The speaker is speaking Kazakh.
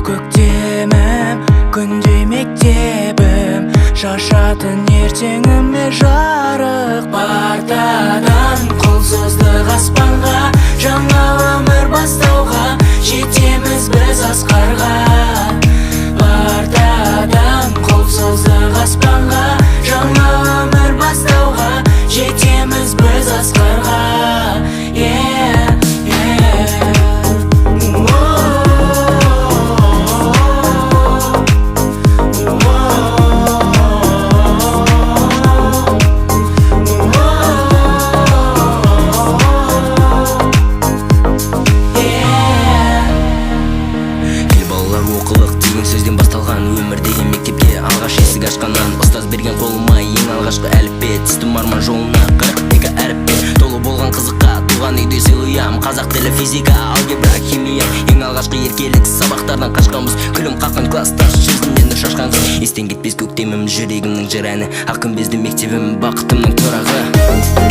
көктемім, күндей мектебім, шашатын ертеңіме жарық бартадан. Құлсыздық аспанға, жаңа өмір бастауға, жетеміз біз асқарға. Бартадан құлсыздық аспанға, жаңа өмір бастауға, жетеміз біз асқарға. Сөзден басталған өмір деген мектепте алғаш есік ашқаннан, ұстаз берген қолыма ең алғашқы әліппе. Түстім арман жолына 42 әріппе, толы болған қызыққа туған үйде сыйлыям. Қазақ тілі, физика, алгебра, химия. Ең алғашқы еркелік сабақтардан қашқанбыз, күлім қаққан класстар, жүзінен нұр шашқан қыз. Естен кетпес көктемім, жүрегімнің жыр әні, ақ күмбезді мектебім, бақытымның тұрағы.